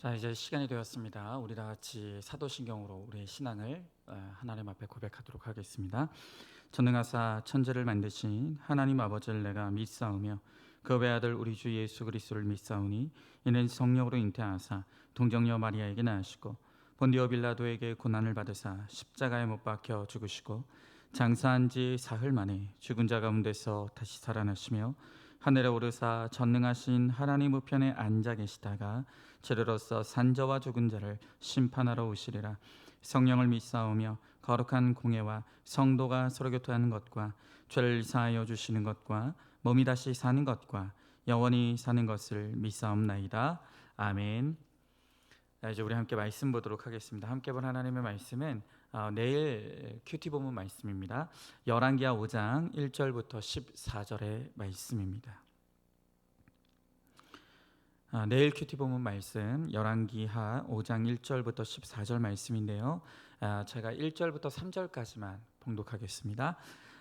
자, 이제 시간이 되었습니다. 우리 다 같이 사도신경으로 우리의 신앙을 하나님 앞에 고백하도록 하겠습니다. 전능하사 천지를 만드신 하나님 아버지를 내가 믿사오며 그 외아들 우리 주 예수 그리스도를 믿사오니 이는 성령으로 잉태하사 동정녀 마리아에게 낳으시고 본디오 빌라도에게 고난을 받으사 십자가에 못 박혀 죽으시고 장사한 지 사흘 만에 죽은 자 가운데서 다시 살아나시며 하늘에 오르사 전능하신 하나님 우편에 앉아 계시다가 주로서 산자와 죽은 자를 심판하러 오시리라. 성령을 믿사오며 거룩한 공예와 성도가 서로 교통하는 것과 죄를 사하여 주시는 것과 몸이 다시 사는 것과 영원히 사는 것을 믿사옵나이다. 아멘. 이제 우리 함께 말씀 보도록 하겠습니다. 함께 본 하나님의 말씀은 내일 큐티 본문 말씀입니다. 열왕기하 5장 1절부터 14절의 말씀입니다. 내일 큐티 본문 말씀 열왕기하 5장 1절부터 14절 말씀인데요. 제가 1절부터 3절까지만 봉독하겠습니다.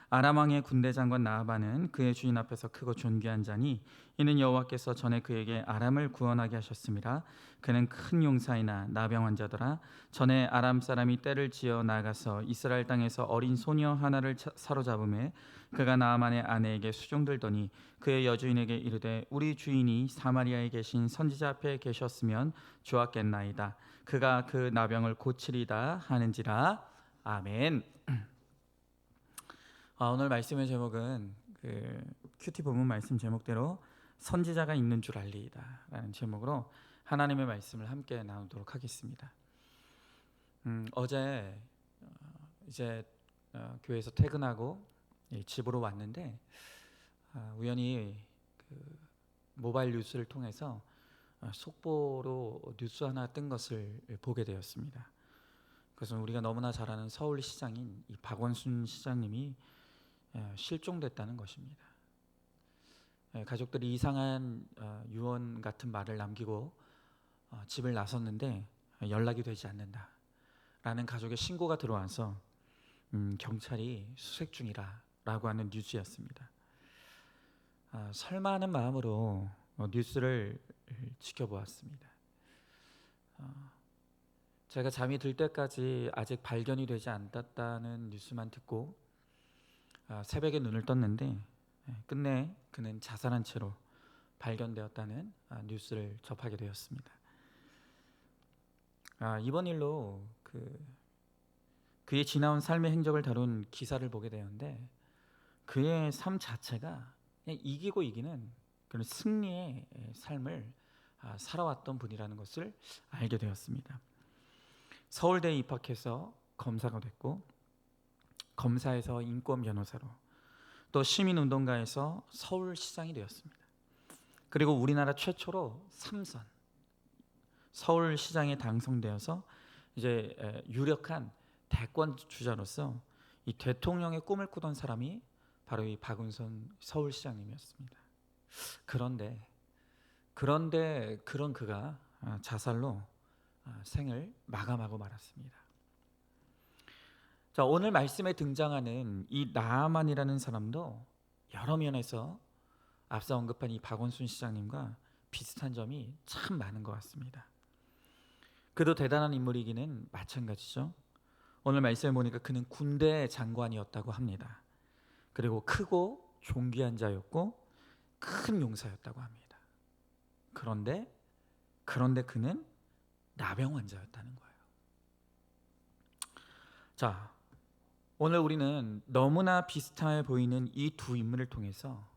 아람 왕의 군대 장관 나아반은 그의 주인 앞에서 크고 존귀한 자니 이는 여호와께서 전에 그에게 아람을 구원하게 하셨습니다. 그는 큰 용사이나 나병 환자더라. 전에 아람 사람이 떼를 지어 나가서 이스라엘 땅에서 어린 소녀 하나를 사로잡음에 그가 나아만의 아내에게 수종들더니 그의 여주인에게 이르되 우리 주인이 사마리아에 계신 선지자 앞에 계셨으면 좋았겠나이다. 그가 그 나병을 고치리다 하는지라. 아멘. 오늘 말씀의 제목은 큐티 본문 말씀 제목대로 선지자가 있는 줄 알리이다 라는 제목으로 하나님의 말씀을 함께 나누도록 하겠습니다. 어제 이제 교회에서 퇴근하고 집으로 왔는데 우연히 모바일 뉴스를 통해서 속보로 뉴스 하나 뜬 것을 보게 되었습니다. 그것은 우리가 너무나 잘 아는 서울시장인 이 박원순 시장님이 실종됐다는 것입니다. 가족들이 이상한 유언 같은 말을 남기고 집을 나섰는데 연락이 되지 않는다라는 가족의 신고가 들어와서 경찰이 수색 중이라고 하는 뉴스였습니다. 설마 하는 마음으로 뉴스를 지켜보았습니다. 제가 잠이 들 때까지 아직 발견이 되지 않았다는 뉴스만 듣고 새벽에 눈을 떴는데 끝내 그는 자살한 채로 발견되었다는 뉴스를 접하게 되었습니다. 이번 일로 그의 지나온 삶의 행적을 다룬 기사를 보게 되었는데 그의 삶 자체가 그냥 이기고 이기는 그런 승리의 삶을 살아왔던 분이라는 것을 알게 되었습니다. 서울대에 입학해서 검사가 됐고 검사에서 인권 변호사로 또 시민운동가에서 서울시장이 되었습니다. 그리고 우리나라 최초로 3선 서울시장에 당선되어서 이제 유력한 대권 주자로서 이 대통령의 꿈을 꾸던 사람이 바로 이 박원순 서울시장님이었습니다. 그런데 그런 그가 자살로 생을 마감하고 말았습니다. 자, 오늘 말씀에 등장하는 이 나아만이라는 사람도 여러 면에서 앞서 언급한 이 박원순 시장님과 비슷한 점이 참 많은 것 같습니다. 그도 대단한 인물이기는 마찬가지죠. 오늘 말씀에 보니까 그는 군대 장관이었다고 합니다. 그리고 크고 존귀한 자였고 큰 용사였다고 합니다. 그런데 그는 나병 환자였다는 거예요. 자, 오늘 우리는 너무나 비슷해 보이는 이 두 인물을 통해서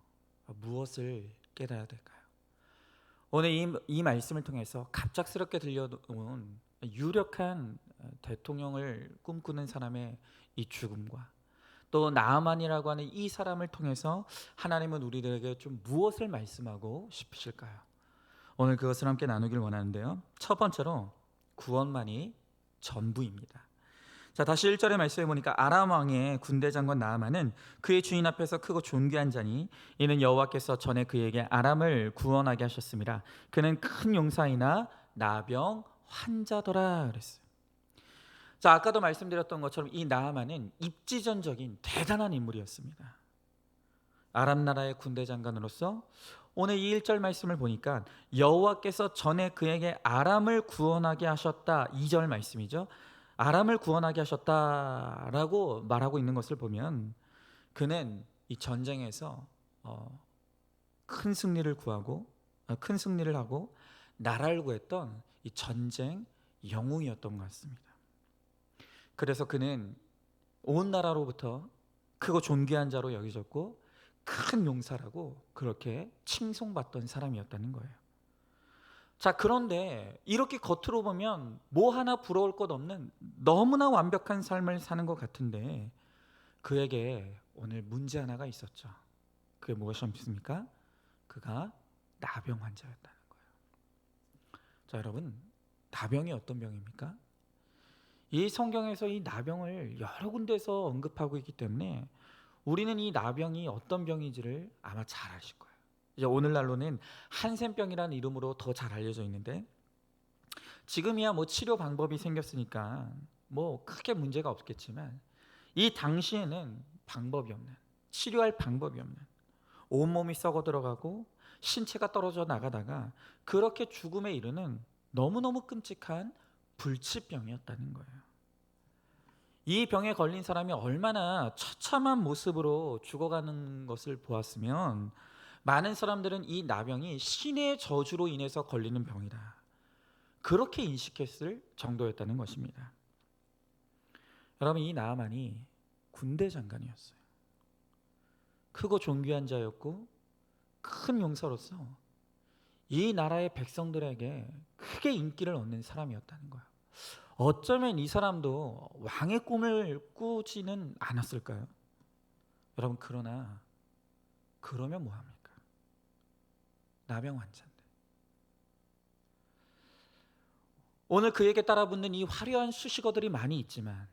무엇을 깨달아야 될까요? 오늘 이 말씀을 통해서 갑작스럽게 들려온 유력한 대통령을 꿈꾸는 사람의 이 죽음과 또 나아만이라고 하는 이 사람을 통해서 하나님은 우리들에게 좀 무엇을 말씀하고 싶으실까요? 오늘 그것을 함께 나누길 원하는데요. 첫 번째로 구원만이 전부입니다. 자, 다시 1절의 말씀에 보니까 아람 왕의 군대 장관 나아만은 그의 주인 앞에서 크고 존귀한 자니 이는 여호와께서 전에 그에게 아람을 구원하게 하셨습니다. 그는 큰 용사이나 나병 환자더라 그랬어요. 자, 아까도 말씀드렸던 것처럼 이 나아만은 입지전적인 대단한 인물이었습니다. 아람 나라의 군대 장관으로서 오늘 이 1절 말씀을 보니까 여호와께서 전에 그에게 아람을 구원하게 하셨다. 2절 말씀이죠. 아람을 구원하게 하셨다라고 말하고 있는 것을 보면 그는 이 전쟁에서 큰 승리를 구하고 큰 승리를 하고 나라를 구했던 이 전쟁 영웅이었던 것 같습니다. 그래서 그는 온 나라로부터 크고 존귀한 자로 여겨졌고 큰 용사라고 그렇게 칭송받던 사람이었다는 거예요. 자, 그런데 이렇게 겉으로 보면 뭐 하나 부러울 것 없는 너무나 완벽한 삶을 사는 것 같은데 그에게 오늘 문제 하나가 있었죠. 그게 무엇이었습니까? 그가 나병 환자였다는 거예요. 자, 여러분, 나병이 어떤 병입니까? 이 성경에서 이 나병을 여러 군데서 언급하고 있기 때문에 우리는 이 나병이 어떤 병인지를 아마 잘 아실 거예요. 이제 오늘날로는 한센병이라는 이름으로 더 잘 알려져 있는데 지금이야 뭐 치료 방법이 생겼으니까 뭐 크게 문제가 없겠지만 이 당시에는 방법이 없는, 치료할 방법이 없는, 온몸이 썩어 들어가고 신체가 떨어져 나가다가 그렇게 죽음에 이르는 너무너무 끔찍한 불치병이었다는 거예요. 이 병에 걸린 사람이 얼마나 처참한 모습으로 죽어가는 것을 보았으면 많은 사람들은 이 나병이 신의 저주로 인해서 걸리는 병이다, 그렇게 인식했을 정도였다는 것입니다. 여러분, 이 나아만이 군대 장관이었어요. 크고 존귀한 자였고 큰 용사로서 이 나라의 백성들에게 크게 인기를 얻는 사람이었다는 거예요. 어쩌면 이 사람도 왕의 꿈을 꾸지는 않았을까요? 여러분, 그러면 뭐합니까? 나병 환자인데. 오늘 그에게 따라붙는 이 화려한 수식어들이 많이 있지만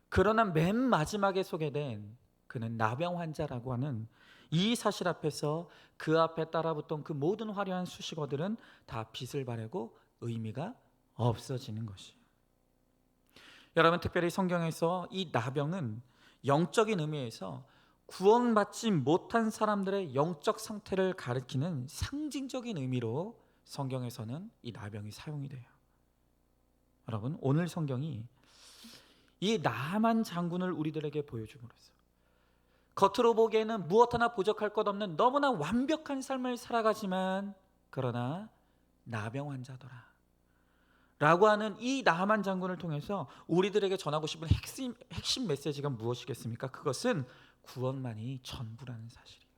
그러나 맨 마지막에 소개된 그는 나병 환자라고 하는 이 사실 앞에서 그 앞에 따라붙던 그 모든 화려한 수식어들은 다 빛을 발하고 의미가 없어지는 것이에요. 여러분, 특별히 성경에서 이 나병은 영적인 의미에서 구원받지 못한 사람들의 영적 상태를 가리키는 상징적인 의미로 성경에서는 이 나병이 사용이 돼요. 여러분, 오늘 성경이 이 나만 장군을 우리들에게 보여줌으로써 겉으로 보기에는 무엇 하나 부족할 것 없는 너무나 완벽한 삶을 살아가지만 그러나 나병 환자더라 라고 하는 이 나만 장군을 통해서 우리들에게 전하고 싶은 핵심 메시지가 무엇이겠습니까? 그것은 구원만이 전부라는 사실이에요.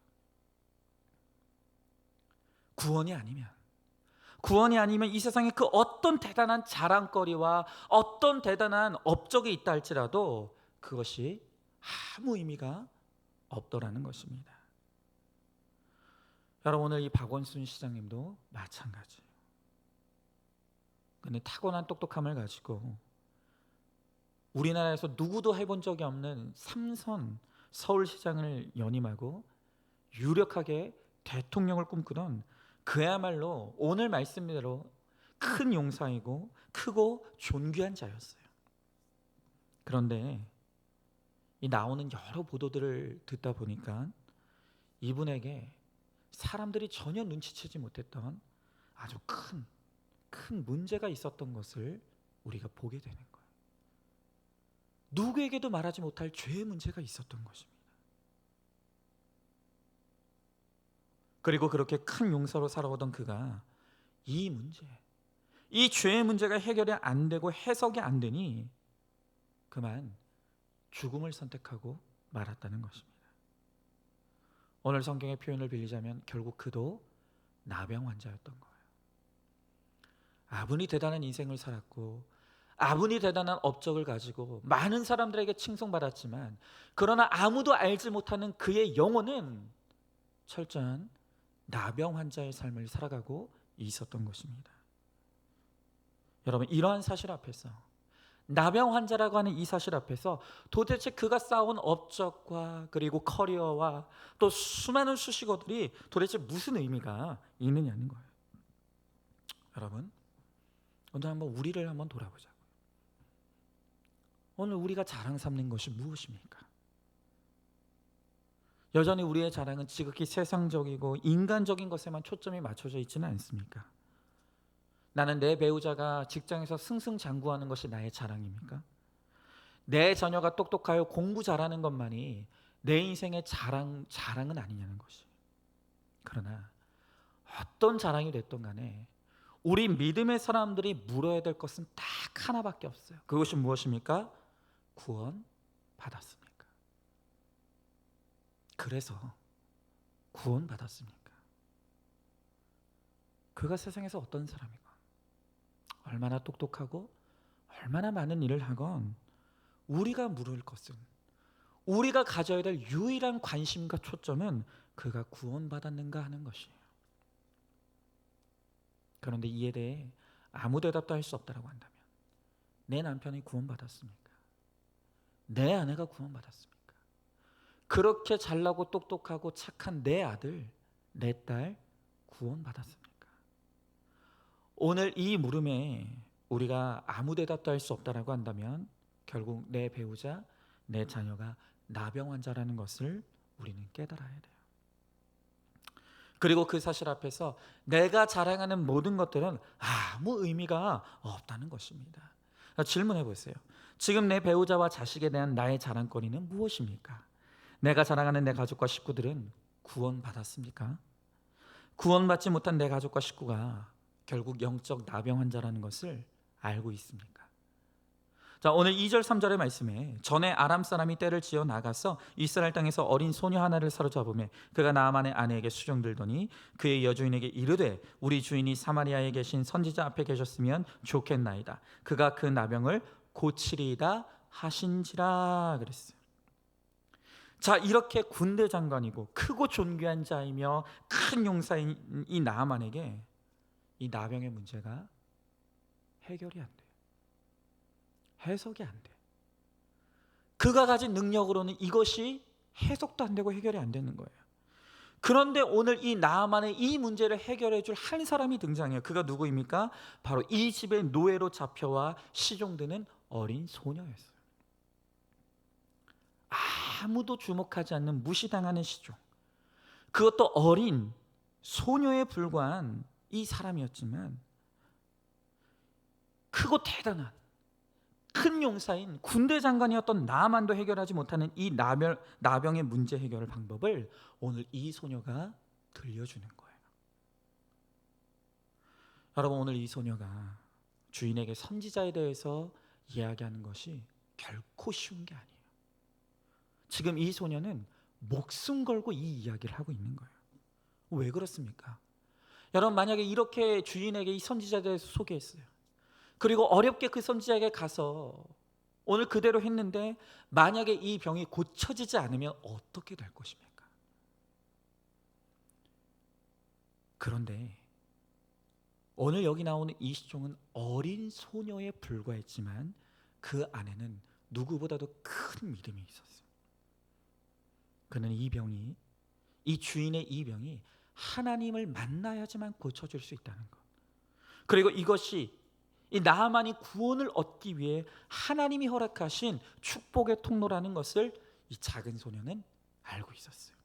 구원이 아니면 이 세상에 그 어떤 대단한 자랑거리와 어떤 대단한 업적이 있다 할지라도 그것이 아무 의미가 없더라는 것입니다. 여러분, 오늘 이 박원순 시장님도 마찬가지예요. 근데 타고난 똑똑함을 가지고 우리나라에서 누구도 해본 적이 없는 3선 서울시장을 연임하고 유력하게 대통령을 꿈꾸던 그야말로 오늘 말씀대로 큰 용사이고 크고 존귀한 자였어요. 그런데 이 나오는 여러 보도들을 듣다 보니까 이분에게 사람들이 전혀 눈치채지 못했던 아주 큰 문제가 있었던 것을 우리가 보게 되는 거예요. 누구에게도 말하지 못할 죄의 문제가 있었던 것입니다. 그리고 그렇게 큰 용사로 살아오던 그가 이 죄의 문제가 해결이 안 되고 해석이 안 되니 그만 죽음을 선택하고 말았다는 것입니다. 오늘 성경의 표현을 빌리자면 결국 그도 나병 환자였던 거예요. 아무리 대단한 인생을 살았고 아무리 대단한 업적을 가지고 많은 사람들에게 칭송받았지만 그러나 아무도 알지 못하는 그의 영혼은 철저한 나병 환자의 삶을 살아가고 있었던 것입니다. 여러분, 이러한 사실 앞에서 나병 환자라고 하는 이 사실 앞에서 도대체 그가 쌓아온 업적과 그리고 커리어와 또 수많은 수식어들이 도대체 무슨 의미가 있느냐는 거예요. 여러분, 오늘 한번 우리를 한번 돌아보자고요. 오늘 우리가 자랑 삼는 것이 무엇입니까? 여전히 우리의 자랑은 지극히 세상적이고 인간적인 것에만 초점이 맞춰져 있지는 않습니까? 나는 내 배우자가 직장에서 승승장구하는 것이 나의 자랑입니까? 내 자녀가 똑똑하여 공부 잘하는 것만이 내 인생의 자랑은 아니냐는 것이. 그러나 어떤 자랑이 됐던 간에 우리 믿음의 사람들이 물어야 될 것은 딱 하나밖에 없어요. 그것이 무엇입니까? 구원 받았습니까? 그래서 구원 받았습니까? 그가 세상에서 어떤 사람이건, 얼마나 똑똑하고 얼마나 많은 일을 하건, 우리가 물을 것은, 우리가 가져야 될 유일한 관심과 초점은 그가 구원받았는가 하는 것이에요. 그런데 이에 대해 아무 대답도 할 수 없다고 한다면, 내 남편이 구원받았습니까? 내 아내가 구원받았습니까? 그렇게 잘나고 똑똑하고 착한 내 아들, 내 딸 구원받았습니까? 오늘 이 물음에 우리가 아무 대답도 할 수 없다고 한다면 결국 내 배우자, 내 자녀가 나병 환자라는 것을 우리는 깨달아야 돼요. 그리고 그 사실 앞에서 내가 자랑하는 모든 것들은 아무 의미가 없다는 것입니다. 질문해 보세요. 지금 내 배우자와 자식에 대한 나의 자랑거리는 무엇입니까? 내가 자랑하는 내 가족과 식구들은 구원받았습니까? 구원받지 못한 내 가족과 식구가 결국 영적 나병 환자라는 것을 알고 있습니까? 자, 오늘 2절 3절의 말씀에 전에 아람 사람이 떼를 지어 나가서 이스라엘 땅에서 어린 소녀 하나를 사로잡으며 그가 나아만의 아내에게 수종들더니 그의 여주인에게 이르되 우리 주인이 사마리아에 계신 선지자 앞에 계셨으면 좋겠나이다. 그가 그 나병을 고치리이다 하신지라 그랬어요. 자, 이렇게 군대 장관이고 크고 존귀한 자이며 큰 용사인 이 나아만에게 이 나병의 문제가 해결이 안 돼. 해석이 안 돼. 그가 가진 능력으로는 이것이 해석도 안 되고 해결이 안 되는 거예요. 그런데 오늘 이 나아만의 이 문제를 해결해 줄 한 사람이 등장해요. 그가 누구입니까? 바로 이 집의 노예로 잡혀와 시종되는 어린 소녀였어요. 아무도 주목하지 않는 무시당하는 시종, 그것도 어린 소녀에 불과한 이 사람이었지만 크고 대단한 큰 용사인 군대 장관이었던 나만도 해결하지 못하는 이 나병의 문제 해결 방법을 오늘 이 소녀가 들려주는 거예요. 여러분, 오늘 이 소녀가 주인에게 선지자에 대해서 이야기하는 것이 결코 쉬운 게 아니에요. 지금 이 소녀는 목숨 걸고 이 이야기를 하고 있는 거예요. 왜 그렇습니까? 여러분, 만약에 이렇게 주인에게 이 선지자에 대해서 소개했어요. 그리고 어렵게 그 선지자에게 가서 오늘 그대로 했는데 만약에 이 병이 고쳐지지 않으면 어떻게 될 것입니까? 그런데 오늘 여기 나오는 이 시종은 어린 소녀에 불과했지만 그 안에는 누구보다도 큰 믿음이 있었어요. 그는 이 주인의 이 병이 하나님을 만나야지만 고쳐질 수 있다는 것, 그리고 이것이 이 나아만이 구원을 얻기 위해 하나님이 허락하신 축복의 통로라는 것을 이 작은 소녀는 알고 있었어요.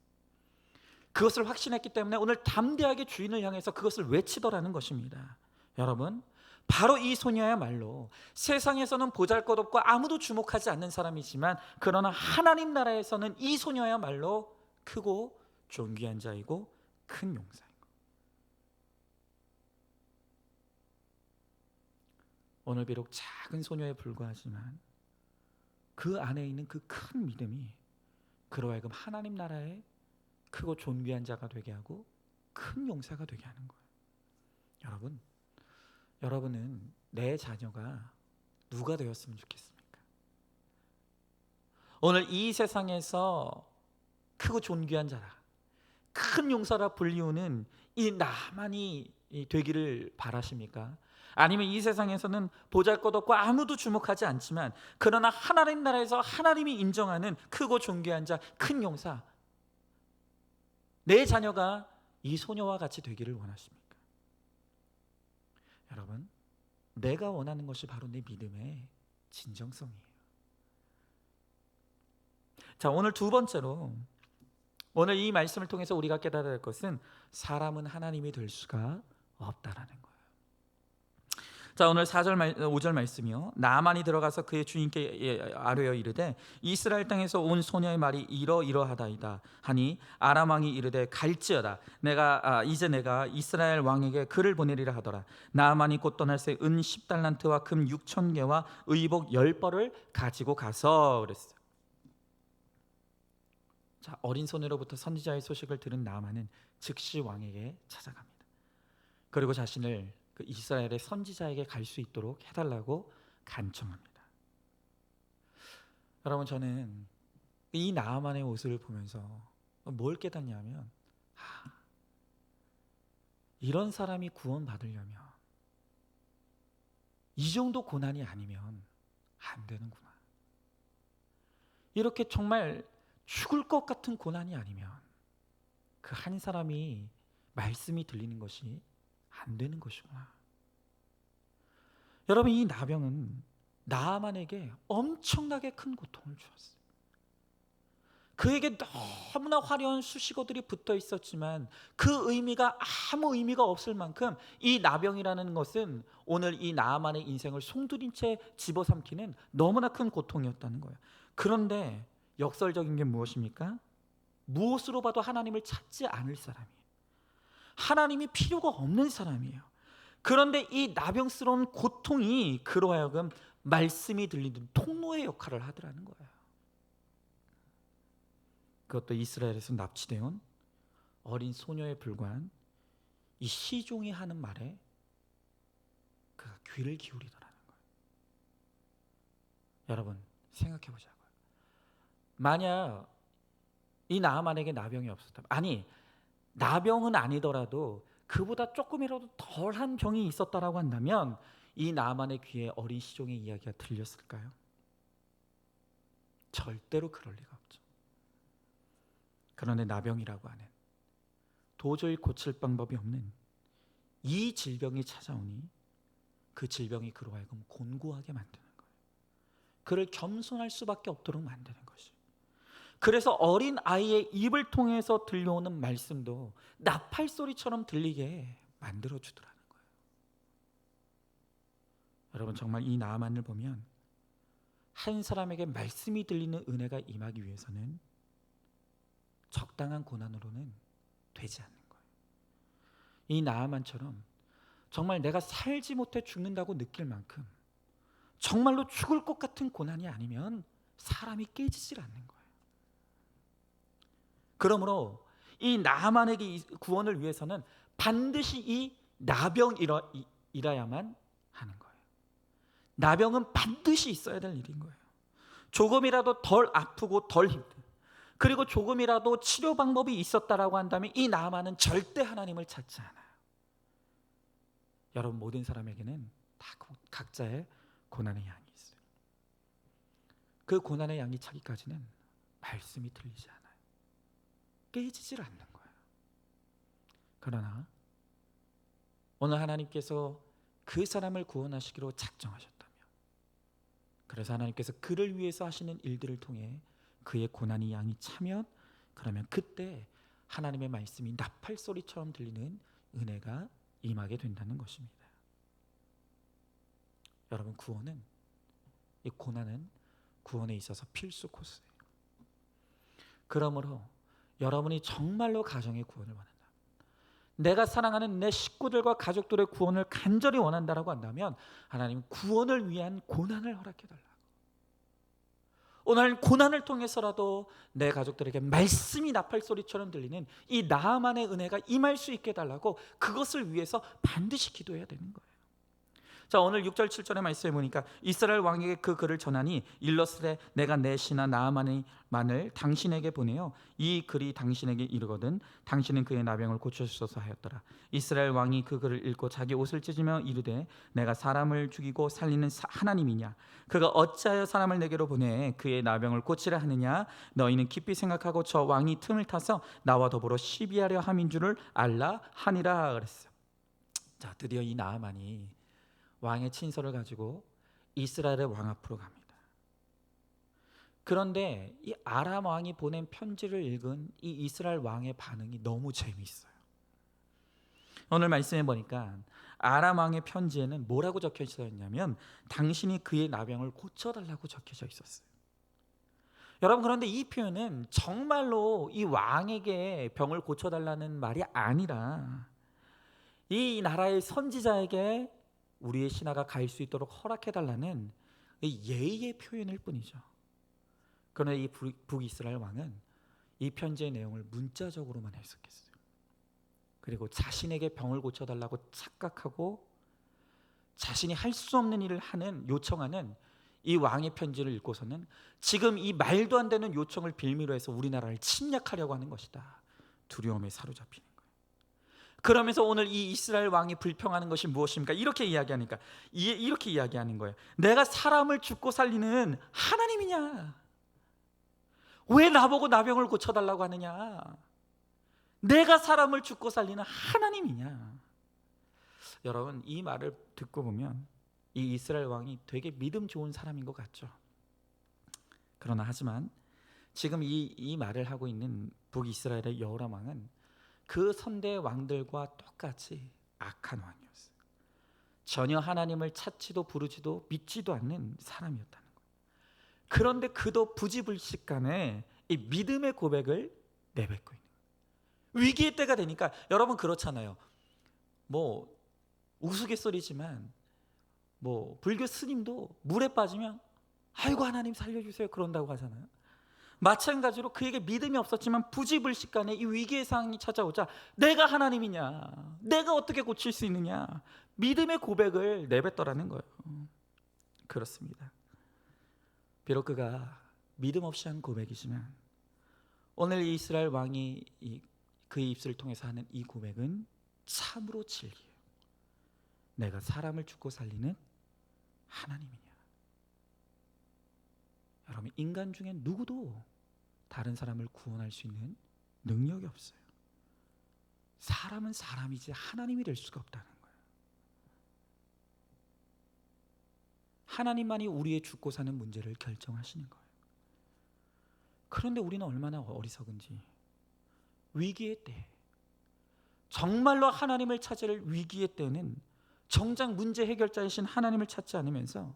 그것을 확신했기 때문에 오늘 담대하게 주인을 향해서 그것을 외치더라는 것입니다. 여러분, 바로 이 소녀야말로 세상에서는 보잘것없고 아무도 주목하지 않는 사람이지만 그러나 하나님 나라에서는 이 소녀야말로 크고 존귀한 자이고 큰 용사인 것. 오늘 비록 작은 소녀에 불과하지만 그 안에 있는 그 큰 믿음이 그로 하여금 하나님 나라의 크고 존귀한 자가 되게 하고 큰 용사가 되게 하는 거예요. 여러분은 내 자녀가 누가 되었으면 좋겠습니까? 오늘 이 세상에서 크고 존귀한 자라, 큰 용사라 불리우는 이 나만이 되기를 바라십니까? 아니면 이 세상에서는 보잘것없고 아무도 주목하지 않지만 그러나 하나님 나라에서 하나님이 인정하는 크고 존귀한 자, 큰 용사, 내 자녀가 이 소녀와 같이 되기를 원하십니까? 여러분, 내가 원하는 것이 바로 내 믿음의 진정성이에요. 자, 오늘 두 번째로 오늘 이 말씀을 통해서 우리가 깨달아야 할 것은 사람은 하나님이 될 수가 없다라는 거예요. 자, 오늘 5절 말씀이요. 나만이 들어가서 그의 주인께 아뢰어 이르되 이스라엘 땅에서 온 소녀의 말이 이러하다이다 하니 아람 왕이 이르되 갈지어다. 이제 내가 이스라엘 왕에게 글을 보내리라 하더라. 나만이 곧 떠날 새 은 10달란트와 금 6,000개와 의복 10벌을 가지고 가서 그랬어요. 자, 어린 소녀로부터 선지자의 소식을 들은 나만은 즉시 왕에게 찾아갑니다. 그리고 자신을 그 이스라엘의 선지자에게 갈 수 있도록 해달라고 간청합니다. 여러분, 저는 이 나아만의 모습을 보면서 뭘 깨닫냐면 이런 사람이 구원받으려면 이 정도 고난이 아니면 안 되는구나. 이렇게 정말 죽을 것 같은 고난이 아니면 그 한 사람이 말씀이 들리는 것이 안 되는 것이구나. 여러분, 이 나병은 나아만에게 엄청나게 큰 고통을 주었어요. 그에게 너무나 화려한 수식어들이 붙어 있었지만 그 의미가 아무 의미가 없을 만큼 이 나병이라는 것은 오늘 이 나아만의 인생을 송두린 채 집어삼키는 너무나 큰 고통이었다는 거예요. 그런데 역설적인 게 무엇입니까? 무엇으로 봐도 하나님을 찾지 않을 사람이에요. 하나님이 필요가 없는 사람이에요. 그런데 이 나병스러운 고통이 그로 하여금 말씀이 들리는 통로의 역할을 하더라는 거예요. 그것도 이스라엘에서 납치되어 어린 소녀에 불과한 이 시종이 하는 말에 그가 귀를 기울이더라는 거예요. 여러분, 생각해 보자고요. 만약 이 나아만에게 나병이 없었다면, 아니 나병은 아니더라도 그보다 조금이라도 덜한 병이 있었다라고 한다면 이 나아만의 귀에 어린 시종의 이야기가 들렸을까요? 절대로 그럴 리가 없죠. 그런데 나병이라고 하는 도저히 고칠 방법이 없는 이 질병이 찾아오니 그 질병이 그로 하여금 곤고하게 만드는 거예요. 그를 겸손할 수밖에 없도록 만드는 것이. 그래서 어린 아이의 입을 통해서 들려오는 말씀도 나팔 소리처럼 들리게 만들어 주더라는 거예요. 여러분, 정말 이 나아만을 보면 한 사람에게 말씀이 들리는 은혜가 임하기 위해서는 적당한 고난으로는 되지 않는 거예요. 이 나아만처럼 정말 내가 살지 못해 죽는다고 느낄 만큼 정말로 죽을 것 같은 고난이 아니면 사람이 깨지질 않는 거예요. 그러므로 이 나아만에게 구원을 위해서는 반드시 이 나병이라야만 하는 거예요. 나병은 반드시 있어야 될 일인 거예요. 조금이라도 덜 아프고 덜 힘든, 그리고 조금이라도 치료 방법이 있었다라고 한다면 이 나아만은 절대 하나님을 찾지 않아요. 여러분, 모든 사람에게는 다 각자의 고난의 양이 있어요. 그 고난의 양이 차기까지는 말씀이 들리지 않아요. 깨지질 않는 거예요. 그러나 오늘 하나님께서 그 사람을 구원하시기로 작정하셨다면, 그래서 하나님께서 그를 위해서 하시는 일들을 통해 그의 고난이 양이 차면, 그러면 그때 하나님의 말씀이 나팔 소리처럼 들리는 은혜가 임하게 된다는 것입니다. 여러분, 이 고난은 구원에 있어서 필수 코스예요. 그러므로 여러분이 정말로 가정의 구원을 원한다, 내가 사랑하는 내 식구들과 가족들의 구원을 간절히 원한다라고 한다면 하나님 구원을 위한 고난을 허락해달라고, 오늘 고난을 통해서라도 내 가족들에게 말씀이 나팔소리처럼 들리는 이 나아만의 은혜가 임할 수 있게 해달라고, 그것을 위해서 반드시 기도해야 되는 거예요. 자, 오늘 6절 7절의 말씀에 보니까 이스라엘 왕에게 그 글을 전하니 일러스되 내가 내 신하 나아만을 당신에게 보내어 이 글이 당신에게 이르거든 당신은 그의 나병을 고쳐주소서 하였더라. 이스라엘 왕이 그 글을 읽고 자기 옷을 찢으며 이르되 내가 사람을 죽이고 살리는 하나님이냐? 그가 어찌하여 사람을 내게로 보내 그의 나병을 고치려 하느냐? 너희는 깊이 생각하고 저 왕이 틈을 타서 나와 더불어 시비하려 함인 줄을 알라 하니라 그랬어요. 자, 드디어 이 나아만이 왕의 친서를 가지고 이스라엘의 왕 앞으로 갑니다. 그런데 이 아람 왕이 보낸 편지를 읽은 이 이스라엘 왕의 반응이 너무 재미있어요. 오늘 말씀해 보니까 아람 왕의 편지에는 뭐라고 적혀 있었냐면 당신이 그의 나병을 고쳐달라고 적혀져 있었어요. 여러분, 그런데 이 표현은 정말로 이 왕에게 병을 고쳐달라는 말이 아니라 이 나라의 선지자에게 우리의 신하가 갈 수 있도록 허락해달라는 예의의 표현일 뿐이죠. 그러나 이 북이스라엘 왕은 이 편지의 내용을 문자적으로만 해석했어요. 그리고 자신에게 병을 고쳐달라고 착각하고 자신이 할 수 없는 일을 요청하는 이 왕의 편지를 읽고서는 지금 이 말도 안 되는 요청을 빌미로 해서 우리나라를 침략하려고 하는 것이다. 두려움에 사로잡히는 거예요. 그러면서 오늘 이 이스라엘 왕이 불평하는 것이 무엇입니까? 이렇게 이야기하는 거예요. 내가 사람을 죽고 살리는 하나님이냐? 왜 나보고 나병을 고쳐달라고 하느냐? 내가 사람을 죽고 살리는 하나님이냐? 여러분, 이 말을 듣고 보면 이 이스라엘 왕이 되게 믿음 좋은 사람인 것 같죠. 그러나 하지만 지금 이 말을 하고 있는 북이스라엘의 여호람 왕은 그 선대 왕들과 똑같이 악한 왕이었어요. 전혀 하나님을 찾지도 부르지도 믿지도 않는 사람이었다는 거예요. 그런데 그도 부지불식간에 이 믿음의 고백을 내뱉고 있는 거예요. 위기의 때가 되니까 여러분 그렇잖아요. 뭐 우스갯소리지만 불교 스님도 물에 빠지면 아이고 하나님 살려주세요 그런다고 하잖아요. 마찬가지로 그에게 믿음이 없었지만 부지불식간에 이 위기의 상황이 찾아오자 내가 하나님이냐, 내가 어떻게 고칠 수 있느냐, 믿음의 고백을 내뱉더라는 거예요. 그렇습니다. 비록 그가 믿음 없이 한 고백이지만 오늘 이 이스라엘 왕이 그의 입술을 통해서 하는 이 고백은 참으로 진리예요. 내가 사람을 죽고 살리는 하나님이냐. 여러분, 인간 중에 누구도 다른 사람을 구원할 수 있는 능력이 없어요. 사람은 사람이지 하나님이 될 수가 없다는 거예요. 하나님만이 우리의 죽고 사는 문제를 결정하시는 거예요. 그런데 우리는 얼마나 어리석은지 위기의 때, 정말로 하나님을 찾을 위기의 때는 정작 문제 해결자이신 하나님을 찾지 않으면서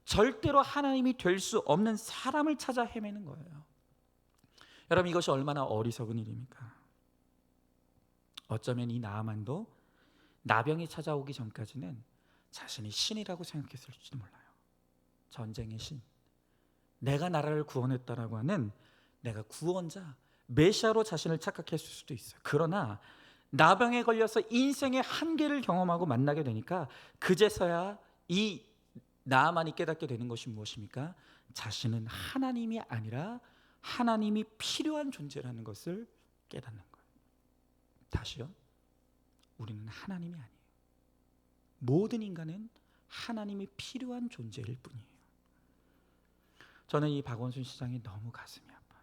절대로 하나님이 될 수 없는 사람을 찾아 헤매는 거예요. 여러분, 이것이 얼마나 어리석은 일입니까? 어쩌면 이 나아만도 나병이 찾아오기 전까지는 자신이 신이라고 생각했을지도 몰라요. 전쟁의 신, 내가 나라를 구원했다라고 하는 내가 구원자, 메시아로 자신을 착각했을 수도 있어요. 그러나 나병에 걸려서 인생의 한계를 경험하고 만나게 되니까 그제서야 이 나아만이 깨닫게 되는 것이 무엇입니까? 자신은 하나님이 아니라 하나님이 필요한 존재라는 것을 깨닫는 거예요. 다시요, 우리는 하나님이 아니에요. 모든 인간은 하나님이 필요한 존재일 뿐이에요. 저는 이 박원순 시장이 너무 가슴이 아파요.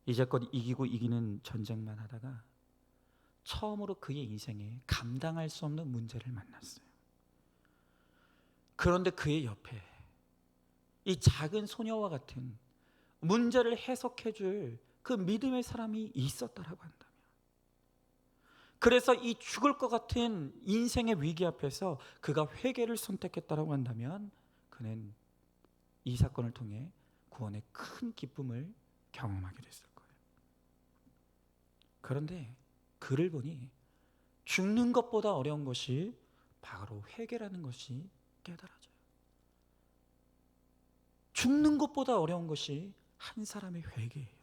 이제껏 이기고 이기는 전쟁만 하다가 처음으로 그의 인생에 감당할 수 없는 문제를 만났어요. 그런데 그의 옆에 이 작은 소녀와 같은 문제를 해석해 줄 그 믿음의 사람이 있었다라고 한다면, 그래서 이 죽을 것 같은 인생의 위기 앞에서 그가 회개를 선택했다라고 한다면 그는 이 사건을 통해 구원의 큰 기쁨을 경험하게 됐을 거예요. 그런데 그를 보니 죽는 것보다 어려운 것이 바로 회개라는 것이 깨달아져요. 죽는 것보다 어려운 것이 한 사람의 회개예요.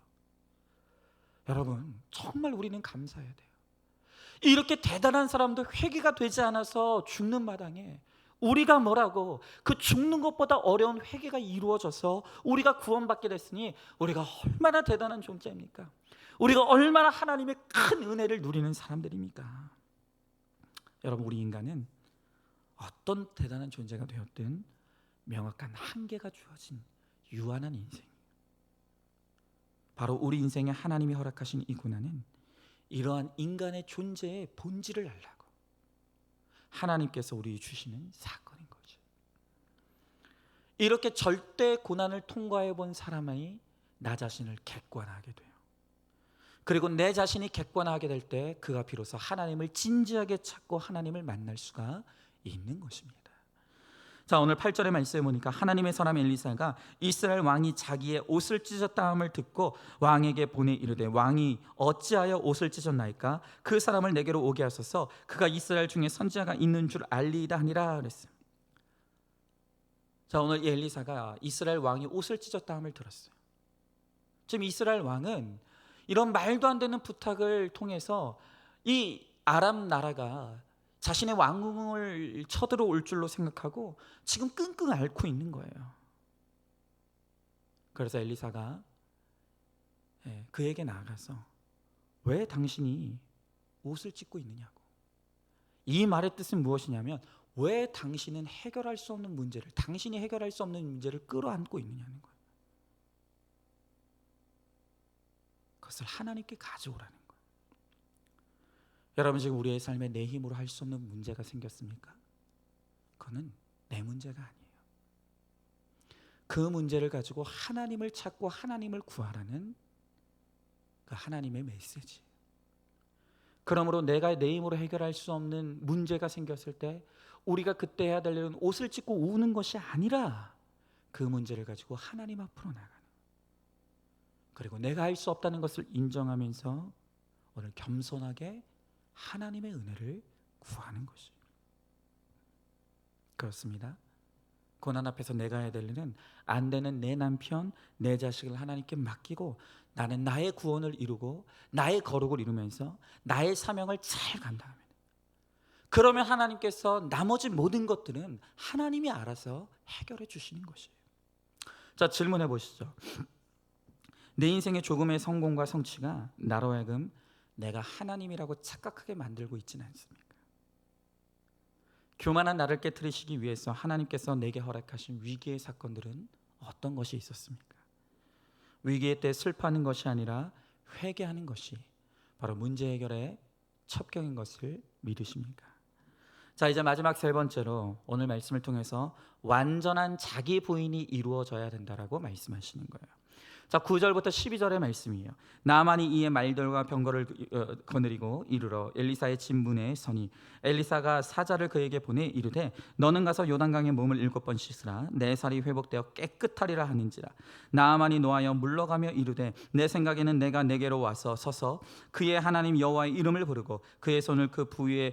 여러분, 정말 우리는 감사해야 돼요. 이렇게 대단한 사람도 회개가 되지 않아서 죽는 마당에 우리가 뭐라고 그 죽는 것보다 어려운 회개가 이루어져서 우리가 구원받게 됐으니 우리가 얼마나 대단한 존재입니까? 우리가 얼마나 하나님의 큰 은혜를 누리는 사람들입니까? 여러분, 우리 인간은 어떤 대단한 존재가 되었든 명확한 한계가 주어진 유한한 인생, 바로 우리 인생에 하나님이 허락하신 이 고난은 이러한 인간의 존재의 본질을 알라고 하나님께서 우리 주시는 사건인 거죠. 이렇게 절대 고난을 통과해 본 사람이 나 자신을 객관하게 돼요. 그리고 내 자신이 객관하게 될 때 그가 비로소 하나님을 진지하게 찾고 하나님을 만날 수가 있는 것입니다. 자, 오늘 8절의 말씀에 보니까 하나님의 사람 엘리사가 이스라엘 왕이 자기의 옷을 찢었다함을 듣고 왕에게 보내 이르되 왕이 어찌하여 옷을 찢었나이까? 그 사람을 내게로 오게 하소서. 그가 이스라엘 중에 선지자가 있는 줄 알리이다 하니라 그랬어요. 자, 오늘 이 엘리사가 이스라엘 왕이 옷을 찢었다함을 들었어요. 지금 이스라엘 왕은 이런 말도 안 되는 부탁을 통해서 이 아람 나라가 자신의 왕궁을 쳐들어올 줄로 생각하고 지금 끙끙 앓고 있는 거예요. 그래서 엘리사가 그에게 나아가서 왜 당신이 옷을 찢고 있느냐고. 이 말의 뜻은 무엇이냐면 왜 당신은 해결할 수 없는 문제를, 당신이 해결할 수 없는 문제를 끌어안고 있느냐는 거예요. 그것을 하나님께 가져오라는 거예요. 여러분, 지금 우리의 삶에 내 힘으로 할 수 없는 문제가 생겼습니까? 그거는 내 문제가 아니에요. 그 문제를 가지고 하나님을 찾고 하나님을 구하라는 그 하나님의 메시지. 그러므로 내가 내 힘으로 해결할 수 없는 문제가 생겼을 때 우리가 그때 해야 될 일은 옷을 찢고 우는 것이 아니라 그 문제를 가지고 하나님 앞으로 나가는, 그리고 내가 할 수 없다는 것을 인정하면서 오늘 겸손하게 하나님의 은혜를 구하는 것이에요. 그렇습니다. 고난 앞에서 내가 해야 될 일은 안 되는 내 남편, 내 자식을 하나님께 맡기고 나는 나의 구원을 이루고 나의 거룩을 이루면서 나의 사명을 잘 감당합니다. 그러면 하나님께서 나머지 모든 것들은 하나님이 알아서 해결해 주시는 것이에요. 자, 질문해 보시죠. 내 인생의 조금의 성공과 성취가 나로 하여금 내가 하나님이라고 착각하게 만들고 있지는 않습니까? 교만한 나를 깨트리시기 위해서 하나님께서 내게 허락하신 위기의 사건들은 어떤 것이 있었습니까? 위기의 때 슬퍼하는 것이 아니라 회개하는 것이 바로 문제 해결의 첩경인 것을 믿으십니까? 자, 이제 마지막 세 번째로 오늘 말씀을 통해서 완전한 자기 부인이 이루어져야 된다라고 말씀하시는 거예요. 자, 9절부터 12절의 말씀이에요. 나아만이 이에 말들과 병거를 거느리고 이르러 엘리사의 진문에 서니 엘리사가 사자를 그에게 보내 이르되 너는 가서 요단강에 몸을 7번 씻으라. 내 살이 회복되어 깨끗하리라 하는지라. 나아만이 노하여 물러가며 이르되 내 생각에는 내가 내게로 와서 서서 그의 하나님 여호와의 이름을 부르고 그의 손을 그 부위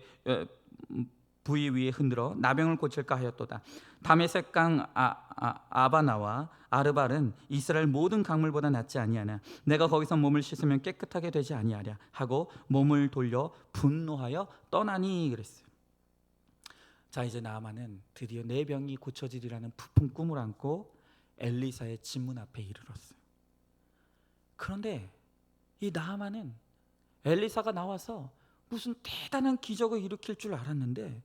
위에 흔들어 나병을 고칠까 하였도다. 다메섹 강 아바나와 아르발은 이스라엘 모든 강물보다 낫지 아니하나 내가 거기서 몸을 씻으면 깨끗하게 되지 아니하랴 하고 몸을 돌려 분노하여 떠나니 그랬어요. 자, 이제 나아만은 드디어 내 병이 고쳐지리라는 부푼 꿈을 안고 엘리사의 진문 앞에 이르렀어요. 그런데 이 나아만은 엘리사가 나와서 무슨 대단한 기적을 일으킬 줄 알았는데,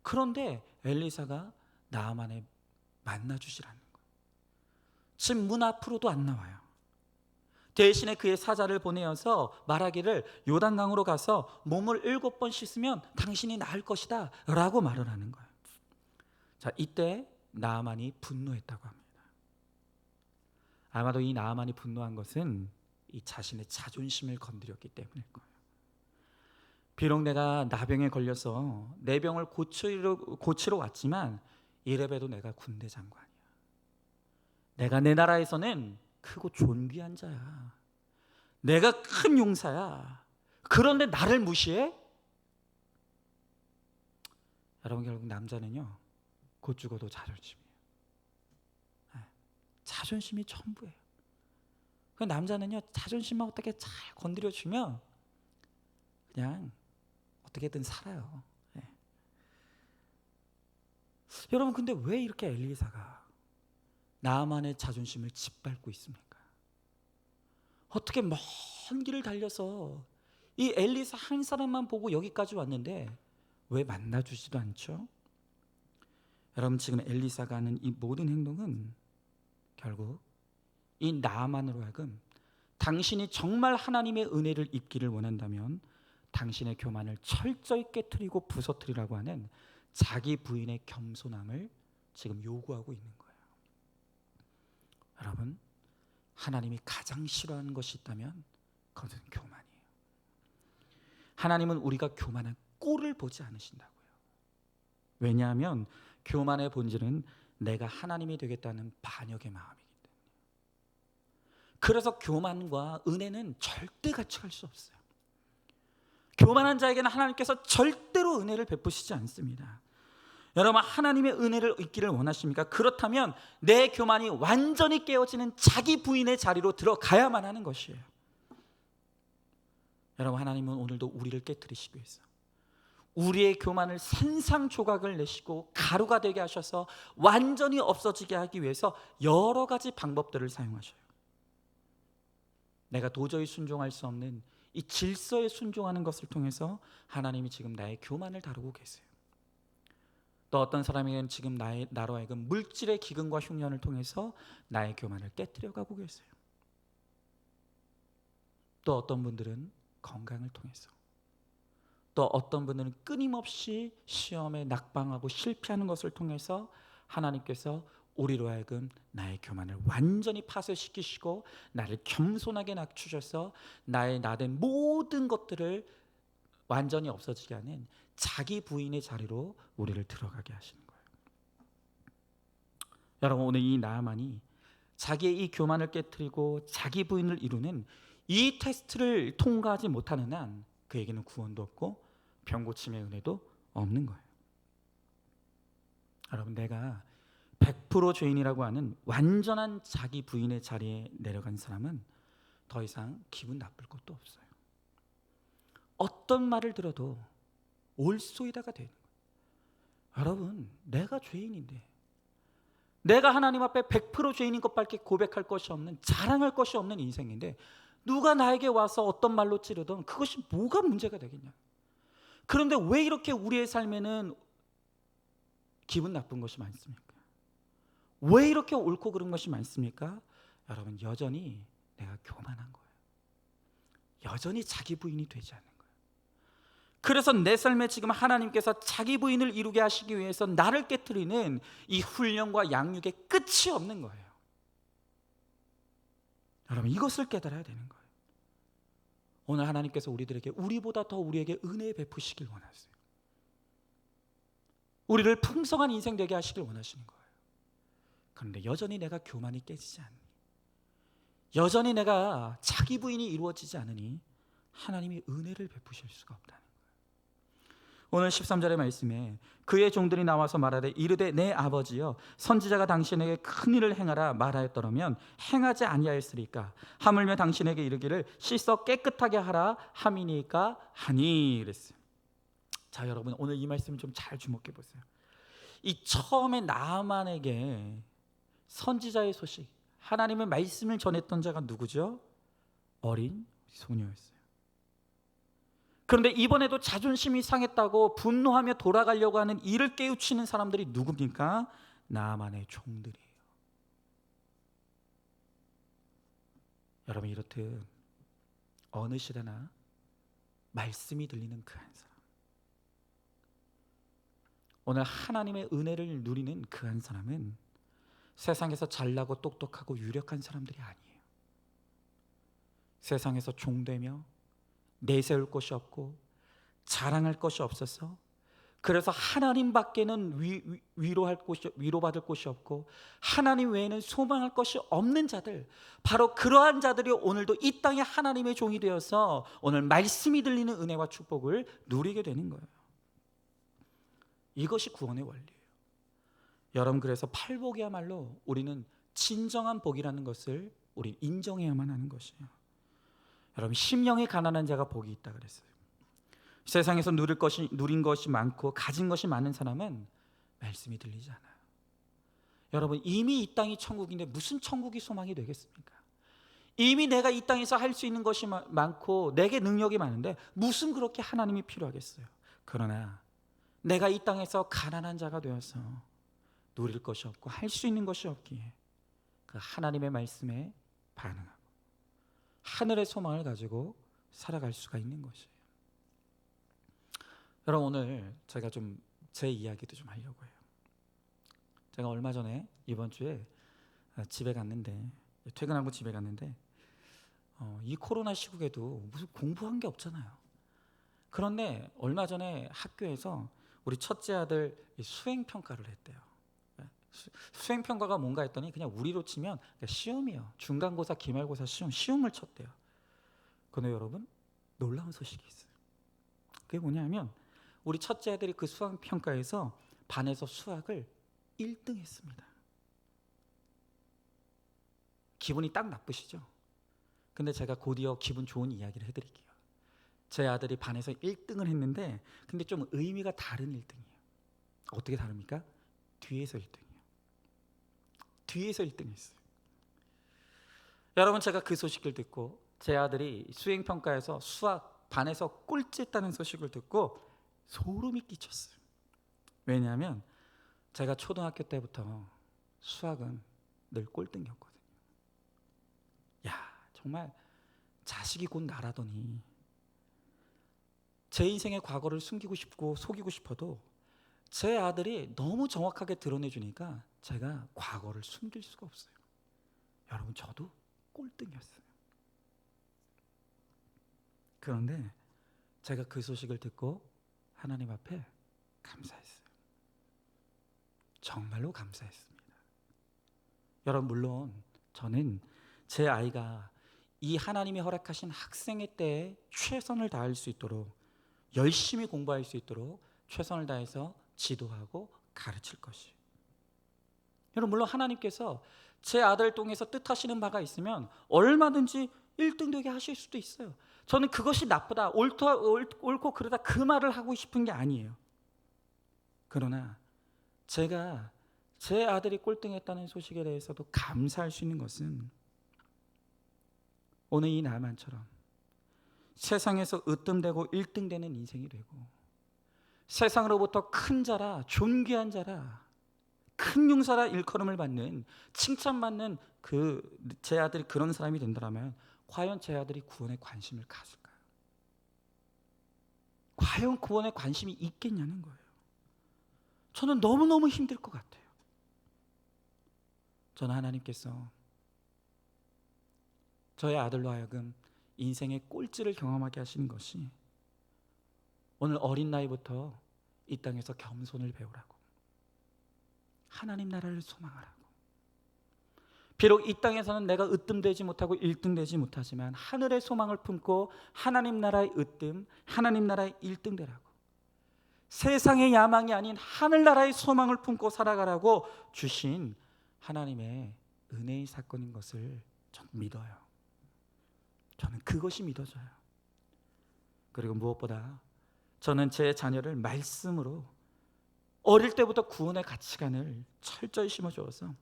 그런데 엘리사가 나아만을 만나주시라는 거예요. 지금 문 앞으로도 안 나와요. 대신에 그의 사자를 보내어서 말하기를 요단강으로 가서 몸을 7번 씻으면 당신이 나을 것이다 라고 말을 하는 거예요. 자, 이때 나아만이 분노했다고 합니다. 아마도 이 나아만이 분노한 것은 이 자신의 자존심을 건드렸기 때문일 거예요. 비록 내가 나병에 걸려서 내 병을 고치러 왔지만 이래봬도 내가 군대 장관이야. 내가 내 나라에서는 크고 존귀한 자야. 내가 큰 용사야. 그런데 나를 무시해? 여러분, 결국 남자는요 곧 죽어도 자존심이에요. 자존심이 전부예요. 그 남자는요 자존심만 어떻게 잘 건드려주면 그냥 어떻게든 살아요. 여러분, 근데 왜 이렇게 엘리사가 나아만의 자존심을 짓밟고 있습니까? 어떻게 먼 길을 달려서 이 엘리사 한 사람만 보고 여기까지 왔는데 왜 만나주지도 않죠? 여러분, 지금 엘리사가 하는 이 모든 행동은 결국 이 나아만으로 하여금 당신이 정말 하나님의 은혜를 입기를 원한다면 당신의 교만을 철저히 깨트리고 부서뜨리라고 하는 자기 부인의 겸손함을 지금 요구하고 있는 거예요. 여러분, 하나님이 가장 싫어하는 것이 있다면 그것은 교만이에요. 하나님은 우리가 교만한 꼴을 보지 않으신다고요. 왜냐하면 교만의 본질은 내가 하나님이 되겠다는 반역의 마음이기 때문에. 그래서 교만과 은혜는 절대 같이 갈 수 없어요. 교만한 자에게는 하나님께서 절대로 은혜를 베푸시지 않습니다. 여러분, 하나님의 은혜를 잊기를 원하십니까? 그렇다면 내 교만이 완전히 깨어지는 자기 부인의 자리로 들어가야만 하는 것이에요. 여러분, 하나님은 오늘도 우리를 깨트리시기 위해서 우리의 교만을 산산조각을 내시고 가루가 되게 하셔서 완전히 없어지게 하기 위해서 여러 가지 방법들을 사용하셔요. 내가 도저히 순종할 수 없는 이 질서에 순종하는 것을 통해서 하나님이 지금 나의 교만을 다루고 계세요. 또 어떤 사람에게는 지금 나로 하여금 물질의 기근과 흉년을 통해서 나의 교만을 깨뜨려 가고 계세요. 또 어떤 분들은 건강을 통해서, 또 어떤 분들은 끊임없이 시험에 낙방하고 실패하는 것을 통해서 하나님께서 우리로 하여금 나의 교만을 완전히 파쇄시키시고 나를 겸손하게 낮추셔서 나의 나된 모든 것들을 완전히 없어지게 하는 자기 부인의 자리로 우리를 들어가게 하시는 거예요. 여러분, 오늘 이 나아만이 자기의 이 교만을 깨트리고 자기 부인을 이루는 이 테스트를 통과하지 못하는 한 그에게는 구원도 없고 병고침의 은혜도 없는 거예요. 여러분, 내가 100% 죄인이라고 하는 완전한 자기 부인의 자리에 내려간 사람은 더 이상 기분 나쁠 것도 없어요. 어떤 말을 들어도 올소이다가 되는 거예요. 여러분, 내가 죄인인데, 내가 하나님 앞에 100% 죄인인 것밖에 고백할 것이 없는, 자랑할 것이 없는 인생인데 누가 나에게 와서 어떤 말로 찌르든 그것이 뭐가 문제가 되겠냐. 그런데 왜 이렇게 우리의 삶에는 기분 나쁜 것이 많습니까? 왜 이렇게 옳고 그른 것이 많습니까? 여러분, 여전히 내가 교만한 거예요. 여전히 자기 부인이 되지 않는 거예요. 그래서 내 삶에 지금 하나님께서 자기 부인을 이루게 하시기 위해서 나를 깨트리는 이 훈련과 양육의 끝이 없는 거예요. 여러분, 이것을 깨달아야 되는 거예요. 오늘 하나님께서 우리들에게 우리보다 더 우리에게 은혜 베푸시길 원하세요. 우리를 풍성한 인생 되게 하시길 원하시는 거예요. 그런데 여전히 내가 교만이 깨지지 않니, 여전히 내가 자기 부인이 이루어지지 않으니 하나님이 은혜를 베푸실 수가 없다는 거예요. 오늘 13절의 말씀에 그의 종들이 나와서 말하되 이르되 내 아버지여, 선지자가 당신에게 큰 일을 행하라 말하였더라면 행하지 아니하였으리까? 하물며 당신에게 이르기를 씻어 깨끗하게 하라 함이니까 하니 그랬어요. 자, 여러분, 오늘 이 말씀 좀 잘 주목해 보세요. 이 처음에 나아만에게 선지자의 소식, 하나님의 말씀을 전했던 자가 누구죠? 어린 소녀였어요. 그런데 이번에도 자존심이 상했다고 분노하며 돌아가려고 하는 이를 깨우치는 사람들이 누굽니까? 나아만의 종들이에요. 여러분, 이렇듯 어느 시대나 말씀이 들리는 그 한 사람, 오늘 하나님의 은혜를 누리는 그 한 사람은 세상에서 잘나고 똑똑하고 유력한 사람들이 아니에요. 세상에서 종되며 내세울 것이 없고 자랑할 것이 없어서, 그래서 하나님밖에는 위로받을 곳이 없고 하나님 외에는 소망할 것이 없는 자들, 바로 그러한 자들이 오늘도 이 땅에 하나님의 종이 되어서 오늘 말씀이 들리는 은혜와 축복을 누리게 되는 거예요. 이것이 구원의 원리예요. 여러분, 그래서 팔복이야말로 우리는 진정한 복이라는 것을 우리 인정해야만 하는 것이에요. 여러분, 심령이 가난한 자가 복이 있다 그랬어요. 세상에서 누린 것이 많고 가진 것이 많은 사람은 말씀이 들리지 않아요. 여러분, 이미 이 땅이 천국인데 무슨 천국이 소망이 되겠습니까? 이미 내가 이 땅에서 할 수 있는 것이 많고 내게 능력이 많은데 무슨 그렇게 하나님이 필요하겠어요? 그러나 내가 이 땅에서 가난한 자가 되어서 누릴 것이 없고 할 수 있는 것이 없기에 그 하나님의 말씀에 반응하고 하늘의 소망을 가지고 살아갈 수가 있는 것이에요. 여러분, 오늘 제가 좀 제 이야기도 좀 하려고 해요. 제가 얼마 전에 이번 주에 집에 갔는데 퇴근하고 집에 갔는데 이 코로나 시국에도 무슨 공부한 게 없잖아요. 그런데 얼마 전에 학교에서 우리 첫째 아들 수행 평가를 했대요. 수행 평가가 뭔가 했더니 그냥 우리로 치면 시험이에요. 중간고사, 기말고사 시험을 쳤대요. 그런데 여러분 놀라운 소식이 있어요. 그게 뭐냐면 우리 첫째 아들이 그 수학 평가에서 반에서 수학을 1등 했습니다. 기분이 딱 나쁘시죠? 근데 제가 곧이어 기분 좋은 이야기를 해드릴게요. 제 아들이 반에서 1등을 했는데 근데 좀 의미가 다른 1등이에요. 어떻게 다릅니까? 뒤에서 1등이에요. 뒤에서 1등 했어요. 여러분 제가 그 소식을 듣고 제 아들이 수행평가에서 수학 반에서 꼴찌했다는 소식을 듣고 소름이 끼쳤어요. 왜냐하면 제가 초등학교 때부터 수학은 늘 꼴등이었거든요. 야, 정말 자식이 곧 나라더니 제 인생의 과거를 숨기고 싶고 속이고 싶어도 제 아들이 너무 정확하게 드러내주니까 제가 과거를 숨길 수가 없어요. 여러분 저도 꼴등이었어요. 그런데 제가 그 소식을 듣고 하나님 앞에 감사했어요. 정말로 감사했습니다. 여러분 물론 저는 제 아이가 이 하나님이 허락하신 학생의 때에 최선을 다할 수 있도록 열심히 공부할 수 있도록 최선을 다해서 지도하고 가르칠 것이에요. 여러분 물론 하나님께서 제 아들 통해서 뜻하시는 바가 있으면 얼마든지 1등 되게 하실 수도 있어요. 저는 그것이 나쁘다, 옳고 그러다 그 말을 하고 싶은 게 아니에요. 그러나 제가 제 아들이 꼴등했다는 소식에 대해서도 감사할 수 있는 것은 오늘 이 나만처럼 세상에서 으뜸되고 1등 되는 인생이 되고 세상으로부터 큰 자라 존귀한 자라 큰 용사라 일컬음을 받는 칭찬받는 제 아들이 그런 사람이 된다면 과연 제 아들이 구원에 관심을 가질까요? 과연 구원에 관심이 있겠냐는 거예요. 저는 너무너무 힘들 것 같아요. 저는 하나님께서 저의 아들로 하여금 인생의 꼴찌를 경험하게 하시는 것이 오늘 어린 나이부터 이 땅에서 겸손을 배우라고 하나님 나라를 소망하라고 비록 이 땅에서는 내가 으뜸되지 못하고 1등 되지 못하지만 하늘의 소망을 품고 하나님 나라의 으뜸 하나님 나라의 1등 되라고 세상의 야망이 아닌 하늘나라의 소망을 품고 살아가라고 주신 하나님의 은혜의 사건인 것을 저는 믿어요. 저는 그것이 믿어져요. 그리고 무엇보다 저는 제 자녀를 말씀으로 어릴 때부터 구원의 가치관을 철저히 심어주어서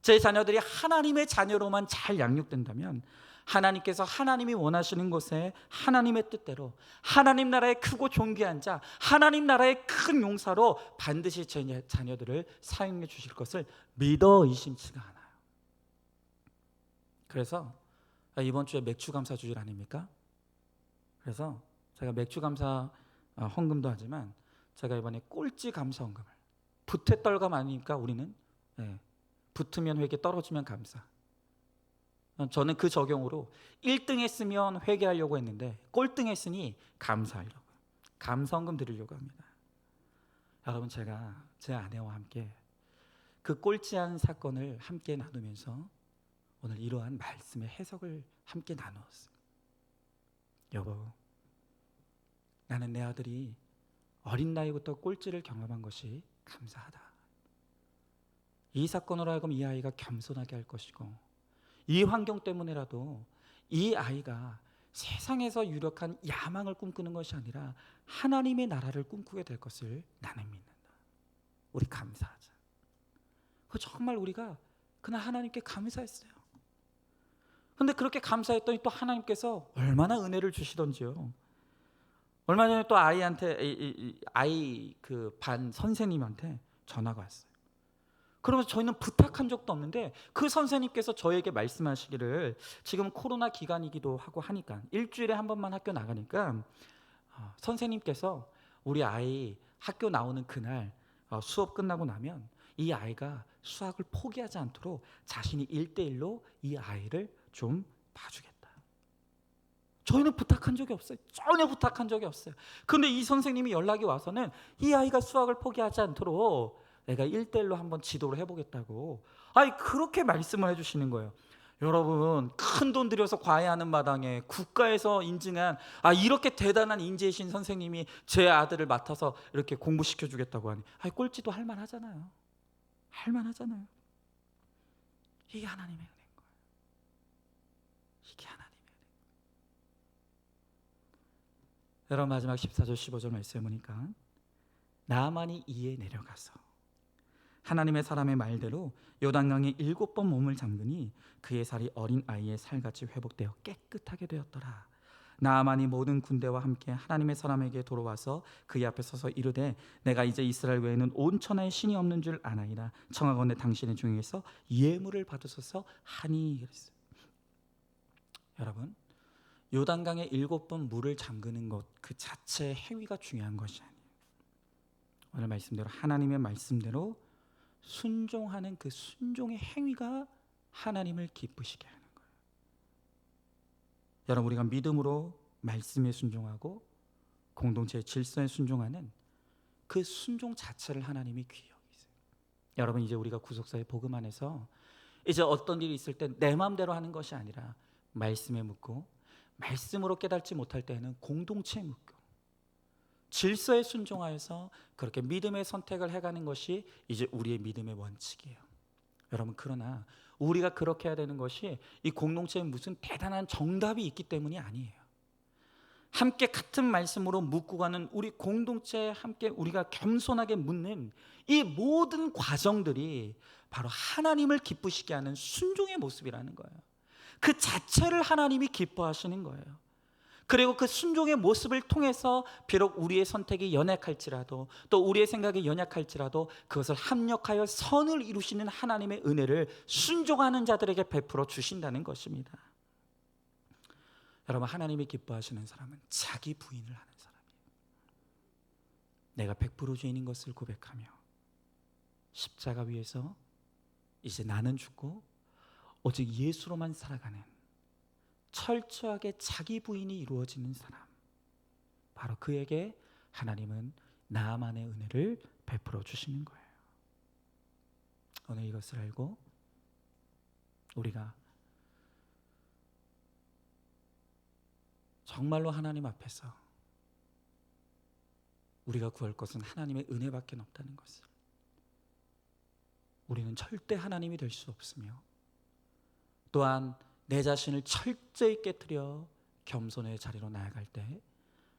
제 자녀들이 하나님의 자녀로만 잘 양육된다면 하나님께서 하나님이 원하시는 곳에 하나님의 뜻대로 하나님 나라의 크고 존귀한 자 하나님 나라의 큰 용사로 반드시 제 자녀들을 사용해 주실 것을 믿어 의심치가 않아요. 그래서 이번 주에 맥주 감사 주일 아닙니까? 그래서 제가 맥주 감사 헌금도 하지만 제가 이번에 꼴찌 감사 헌금을 부채 떨감 아니니까 우리는 붙으면 회개 떨어지면 감사. 저는 그 적용으로 1등 했으면 회개하려고 했는데 꼴등 했으니 감사하려고 감사헌금 드리려고 합니다. 여러분 제가 제 아내와 함께 그 꼴찌한 사건을 함께 나누면서 오늘 이러한 말씀의 해석을 함께 나누었어요. 여보, 나는 내 아들이 어린 나이부터 꼴찌를 경험한 것이 감사하다. 이 사건으로 하여금 이 아이가 겸손하게 할 것이고 이 환경 때문에라도 이 아이가 세상에서 유력한 야망을 꿈꾸는 것이 아니라 하나님의 나라를 꿈꾸게 될 것을 나는 믿는다. 우리 감사하자. 정말 우리가 그날 하나님께 감사했어요. 그런데 그렇게 감사했더니 또 하나님께서 얼마나 은혜를 주시던지요. 얼마 전에 또 아이한테 아이 그 반 선생님한테 전화가 왔어요. 그러면서 저희는 부탁한 적도 없는데 그 선생님께서 저에게 말씀하시기를 지금 코로나 기간이기도 하고 하니까 일주일에 한 번만 학교 나가니까 선생님께서 우리 아이 학교 나오는 그날 수업 끝나고 나면 이 아이가 수학을 포기하지 않도록 자신이 1대1로 이 아이를 좀 봐주겠다. 저희는 부탁한 적이 없어요. 전혀 부탁한 적이 없어요. 그런데 이 선생님이 연락이 와서는 이 아이가 수학을 포기하지 않도록 내가 1대1로 한번 지도를 해보겠다고 그렇게 말씀을 해주시는 거예요. 여러분, 큰 돈 들여서 과외하는 마당에 국가에서 인증한 이렇게 대단한 인재이신 선생님이 제 아들을 맡아서 이렇게 공부시켜주겠다고 하니 꼴찌도 할만하잖아요. 할만하잖아요. 이게 하나님의 은혜인 거예요. 이게 하나님의 은혜. 여러분, 마지막 14절 15절 말씀을 보니까 나만이 이에 내려가서 하나님의 사람의 말대로 요단강에 7번 몸을 잠그니 그의 살이 어린 아이의 살같이 회복되어 깨끗하게 되었더라. 나아만이 모든 군대와 함께 하나님의 사람에게 돌아와서 그의 앞에 서서 이르되 내가 이제 이스라엘 외에는 온 천하에 신이 없는 줄 아나이다. 청하건대 당신의 중에서 예물을 받으소서 하니 그랬어요. 여러분, 요단강에 7번 물을 잠그는 것 그 자체의 행위가 중요한 것이 아니에요. 오늘 말씀대로 하나님의 말씀대로 순종하는 그 순종의 행위가 하나님을 기쁘시게 하는 거예요. 여러분, 우리가 믿음으로 말씀에 순종하고 공동체의 질서에 순종하는 그 순종 자체를 하나님이 귀히 여기세요. 여러분, 이제 우리가 구속사의 복음 안에서 이제 어떤 일이 있을 때 내 마음대로 하는 것이 아니라 말씀에 묻고 말씀으로 깨닫지 못할 때에는 공동체에 묻고 질서에 순종하여서 그렇게 믿음의 선택을 해가는 것이 이제 우리의 믿음의 원칙이에요. 여러분, 그러나 우리가 그렇게 해야 되는 것이 이 공동체에 무슨 대단한 정답이 있기 때문이 아니에요. 함께 같은 말씀으로 묻고 가는 우리 공동체에 함께 우리가 겸손하게 묻는 이 모든 과정들이 바로 하나님을 기쁘시게 하는 순종의 모습이라는 거예요. 그 자체를 하나님이 기뻐하시는 거예요. 그리고 그 순종의 모습을 통해서 비록 우리의 선택이 연약할지라도 또 우리의 생각이 연약할지라도 그것을 합력하여 선을 이루시는 하나님의 은혜를 순종하는 자들에게 베풀어 주신다는 것입니다. 여러분, 하나님이 기뻐하시는 사람은 자기 부인을 하는 사람이에요. 내가 100% 죄인인 것을 고백하며 십자가 위에서 이제 나는 죽고 오직 예수로만 살아가는 철저하게 자기 부인이 이루어지는 사람, 바로 그에게 하나님은 나만의 은혜를 베풀어 주시는 거예요. 오늘 이것을 알고 우리가 정말로 하나님 앞에서 우리가 구할 것은 하나님의 은혜밖에 없다는 것을, 우리는 절대 하나님이 될 수 없으며 또한 내 자신을 철저히 깨트려 겸손의 자리로 나아갈 때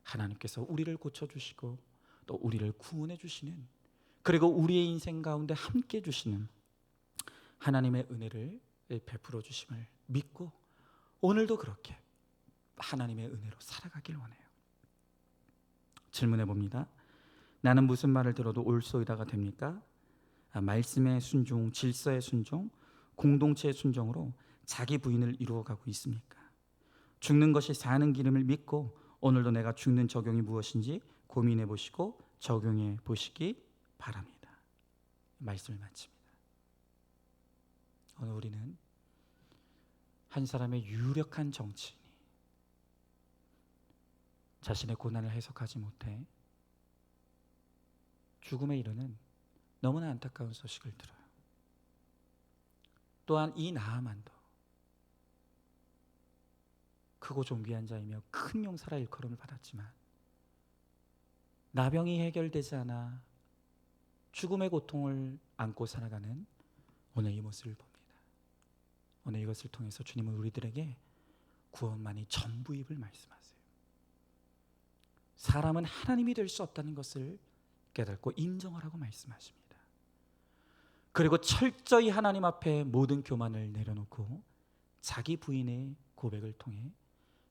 하나님께서 우리를 고쳐주시고 또 우리를 구원해 주시는, 그리고 우리의 인생 가운데 함께 해 주시는 하나님의 은혜를 베풀어 주심을 믿고 오늘도 그렇게 하나님의 은혜로 살아가길 원해요. 질문해 봅니다. 나는 무슨 말을 들어도 옳소이다가 됩니까? 말씀의 순종, 질서의 순종, 공동체의 순종으로 자기 부인을 이루어가고 있습니까? 죽는 것이 사는 기름을 믿고 오늘도 내가 죽는 적용이 무엇인지 고민해 보시고 적용해 보시기 바랍니다. 말씀을 마칩니다. 오늘 우리는 한 사람의 유력한 정치인이 자신의 고난을 해석하지 못해 죽음에 이르는 너무나 안타까운 소식을 들어요. 또한 이 나아만도 크고 존귀한 자이며 큰 용사라 일컬음을 받았지만 나병이 해결되지 않아 죽음의 고통을 안고 살아가는 오늘 이 모습을 봅니다. 오늘 이것을 통해서 주님은 우리들에게 구원만이 전부임을 말씀하세요. 사람은 하나님이 될 수 없다는 것을 깨닫고 인정하라고 말씀하십니다. 그리고 철저히 하나님 앞에 모든 교만을 내려놓고 자기 부인의 고백을 통해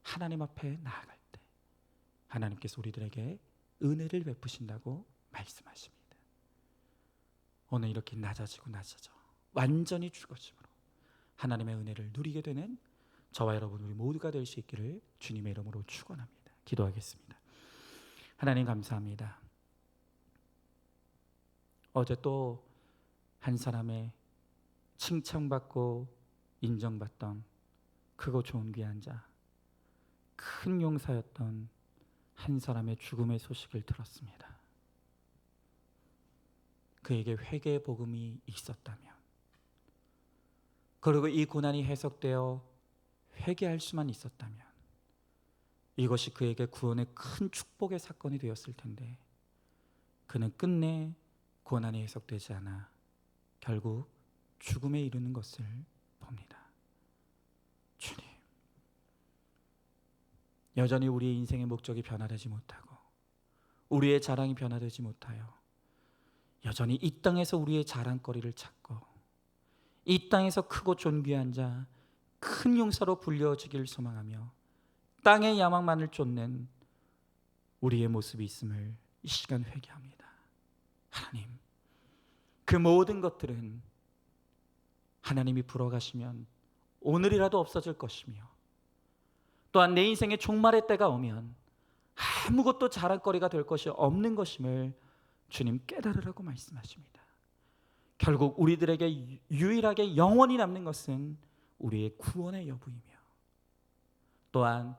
하나님 앞에 나아갈 때 하나님께서 우리들에게 은혜를 베푸신다고 말씀하십니다. 오늘 이렇게 낮아져 완전히 죽어짐으로 하나님의 은혜를 누리게 되는 저와 여러분 우리 모두가 될 수 있기를 주님의 이름으로 축원합니다. 기도하겠습니다. 하나님 감사합니다. 어제 또 한 사람의 칭찬받고 인정받던 크고 좋은 귀한 자, 큰 용사였던 한 사람의 죽음의 소식을 들었습니다. 그에게 회개의 복음이 있었다면, 그리고 이 고난이 해석되어 회개할 수만 있었다면 이것이 그에게 구원의 큰 축복의 사건이 되었을 텐데, 그는 끝내 고난이 해석되지 않아 결국 죽음에 이르는 것을 봅니다. 주님, 여전히 우리의 인생의 목적이 변화되지 못하고 우리의 자랑이 변화되지 못하여 여전히 이 땅에서 우리의 자랑거리를 찾고 이 땅에서 크고 존귀한 자, 큰 용사로 불려지기를 소망하며 땅의 야망만을 쫓는 우리의 모습이 있음을 이 시간 회개합니다. 하나님, 그 모든 것들은 하나님이 불어가시면 오늘이라도 없어질 것이며, 또한 내 인생의 종말의 때가 오면 아무것도 자랑거리가 될 것이 없는 것임을 주님 깨달으라고 말씀하십니다. 결국 우리들에게 유일하게 영원히 남는 것은 우리의 구원의 여부이며, 또한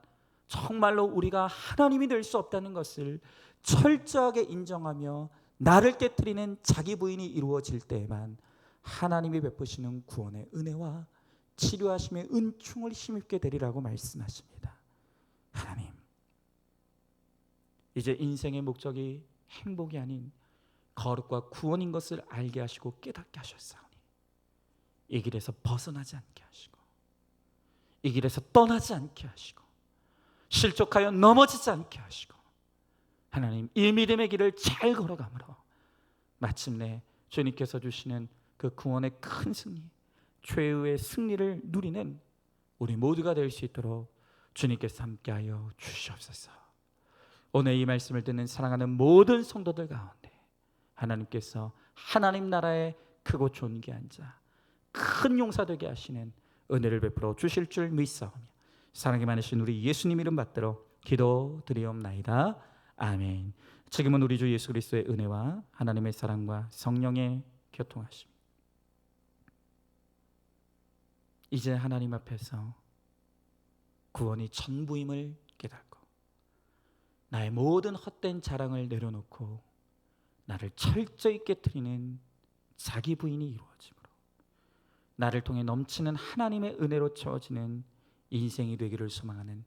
정말로 우리가 하나님이 될 수 없다는 것을 철저하게 인정하며 나를 깨트리는 자기 부인이 이루어질 때에만 하나님이 베푸시는 구원의 은혜와 치료하심의 은총을 힘입게 되리라고 말씀하십니다. 하나님, 이제 인생의 목적이 행복이 아닌 거룩과 구원인 것을 알게 하시고 깨닫게 하셨사오니 이 길에서 벗어나지 않게 하시고 이 길에서 떠나지 않게 하시고 실족하여 넘어지지 않게 하시고, 하나님, 이 믿음의 길을 잘 걸어가므로 마침내 주님께서 주시는 그 구원의 큰 승리, 최후의 승리를 누리는 우리 모두가 될 수 있도록 주님께서 함께하여 주시옵소서. 오늘 이 말씀을 듣는 사랑하는 모든 성도들 가운데 하나님께서 하나님 나라의 크고 존귀한 자, 큰 용사 되게 하시는 은혜를 베풀어 주실 줄 믿사오며 사랑이 많으신 우리 예수님 이름 받들어 기도드리옵나이다. 아멘. 지금은 우리 주 예수 그리스도의 은혜와 하나님의 사랑과 성령의 교통하심, 이제 하나님 앞에서 구원이 전부임을 깨닫고 나의 모든 헛된 자랑을 내려놓고 나를 철저히 깨트리는 자기 부인이 이루어지므로 나를 통해 넘치는 하나님의 은혜로 채워지는 인생이 되기를 소망하는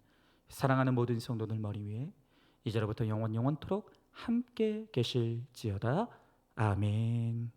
사랑하는 모든 성도들 머리 위에 이제로부터 영원토록 함께 계실지어다. 아멘.